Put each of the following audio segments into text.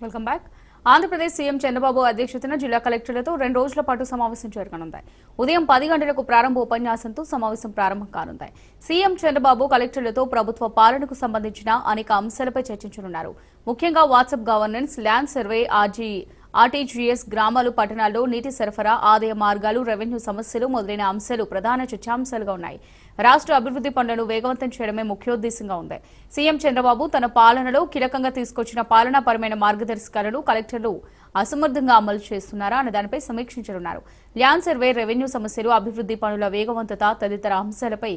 Welcome back. Andhra Pradesh CM Chandrababu అధ్యక్షతన జిల్లా కలెక్టర్లతో 2 రోజుల పాటు సమావేశం జరగనుంది. ఉదయం 10 గంటలకు ప్రారంభ ఉపన్యాసంతో సమావేశం ప్రారంభం కానుంది. సీఎం చంద్రబాబు కలెక్టర్లతో ప్రభుత్వ పాలనకు సంబంధించిన అనేక అంశాలపై చర్చించనున్నారు. ముఖ్యంగా WhatsApp governance, land survey, RTGS, గ్రామాలు, పట్టణాల్లో నీటి సరఫరా, ఆదాయ మార్గాలు, రెవెన్యూ సమస్యలు మొదలైన అంశాలు ప్రధాన చర్చాంశాలుగా ఉన్నాయి. రాష్ట్ర అభివృద్ధి పనులను వేగవంతం చేయడమే ముఖ్యోద్దేశంగా ఉంది. సీఎం చంద్రబాబు తన పాలనలో కీలకంగా తీసుకొచ్చిన పాలనాపరమైన మార్గదర్శకాలను కలెక్టర్లు అసమర్థంగా అమలు చేస్తున్నారా అన్న దానిపై సమీక్షించనున్నారు. ల్యాండ్ సర్వే, రెవెన్యూ సమస్యలు, అభివృద్ధి పనుల వేగవంతత తదితర అంశాలపై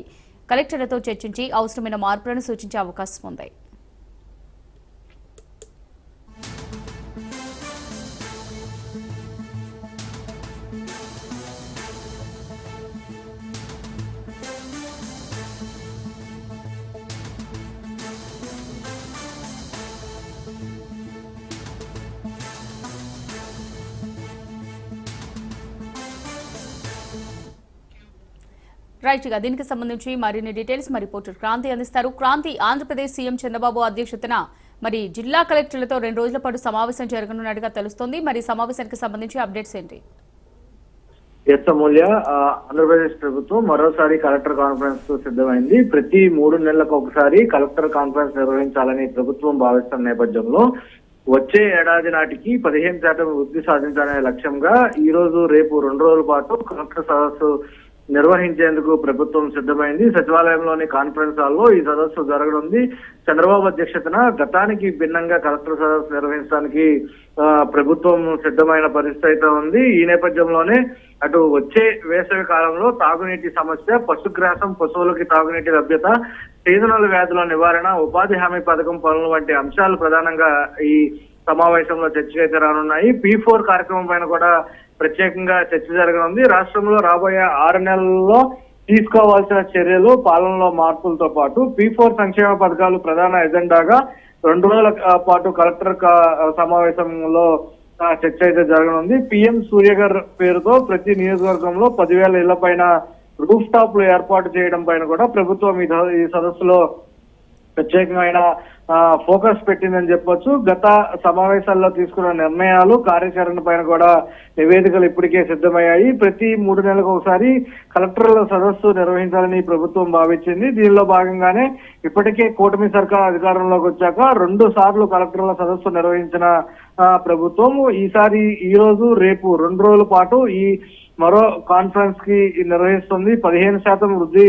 కలెక్టర్లతో చర్చించి అవసరమైన మార్పులను సూచించే అవకాశం ఉంది. రైట్ గా దీనికి సంబంధించి మరిన్ని డీటెయిల్స్ మా రిపోర్టర్ క్రాంతి అందిస్తారు. క్రాంతి, ఆంధ్రప్రదేశ్ సీఎం చంద్రబాబు అధ్యక్షతన మరి జిల్లా కలెక్టర్లతో 2 రోజుల పాటు సమావేశం జరగనున్నట్టుగా తెలుస్తోంది. మరి సమావేశానికి సంబంధించి అప్డేట్స్ ఏంటి? ఎస్ అమూల్య, ఆంధ్రప్రదేశ్ ప్రభుత్వం మరోసారి కలెక్టర్ కాన్ఫరెన్స్ కు సిద్ధమైంది. ప్రతి 3 నెలలకు ఒకసారి కలెక్టర్ కాన్ఫరెన్స్ నిర్వహించాలని ప్రభుత్వం భావిస్తున్న నేపథ్యంలో వచ్చే ఏడాది నాటికి 15% వృద్ధి సాధించాలనే లక్ష్యంగా ఈ రోజు, రేపు 2 రోజుల పాటు కలెక్టర్ సదస్సు నిర్వహించేందుకు ప్రభుత్వం సిద్ధమైంది. సచివాలయంలోని కాన్ఫరెన్స్ హాల్లో ఈ సదస్సు జరగనుంది. చంద్రబాబు అధ్యక్షతన గతానికి భిన్నంగా కలెక్టర్ సదస్సు నిర్వహించడానికి ప్రభుత్వం సిద్ధమైన పరిస్థితి అయితే ఉంది. ఈ నేపథ్యంలోనే అటు వచ్చే వేసవి కాలంలో తాగునీటి సమస్య, పశుగ్రాసం, పశువులకి తాగునీటి లభ్యత, సీజనల్ వ్యాధుల నివారణ, ఉపాధి హామీ పథకం పనులు వంటి అంశాలు ప్రధానంగా ఈ సమావేశంలో చర్చకైతే రానున్నాయి. P4 కార్యక్రమం పైన కూడా ప్రత్యేకంగా చర్చ జరగనుంది. రాష్ట్రంలో రాబోయే 6 నెలల్లో తీసుకోవాల్సిన చర్యలు, పాలనలో మార్పులతో పాటు P4 సంక్షేమ పథకాలు ప్రధాన ఎజెండాగా 2 రోజుల పాటు కలెక్టర్ సమావేశంలో చర్చ అయితే జరగనుంది. PM సూర్యగర్ పేరుతో ప్రతి నియోజకవర్గంలో 10,000 ఇళ్ల పైన రూఫ్ టాప్లు ఏర్పాటు చేయడం పైన కూడా ప్రభుత్వం ఈ సదస్సులో ప్రత్యేకమైన ఫోకస్ పెట్టిందని చెప్పొచ్చు. గత సమావేశాల్లో తీసుకున్న నిర్ణయాలు, కార్యాచరణ పైన కూడా నివేదికలు ఇప్పటికే సిద్ధమయ్యాయి. ప్రతి 3 నెలలకు ఒకసారి కలెక్టర్ల సదస్సు నిర్వహించాలని ప్రభుత్వం భావించింది. దీనిలో భాగంగానే ఇప్పటికే కూటమి సర్కార్ అధికారంలోకి వచ్చాక 2 సార్లు కలెక్టర్ల సదస్సు నిర్వహించిన ప్రభుత్వం ఈసారి ఈ రోజు, రేపు 2 రోజుల పాటు ఈ మరో కాన్ఫరెన్స్ కి నిర్వహిస్తుంది. 15% వృద్ధి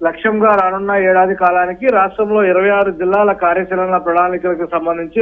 లక్ష్యంగా రానున్న ఏడాది కాలానికి రాష్ట్రంలో 26 జిల్లాల కార్యాచరణ ప్రణాళికలకు సంబంధించి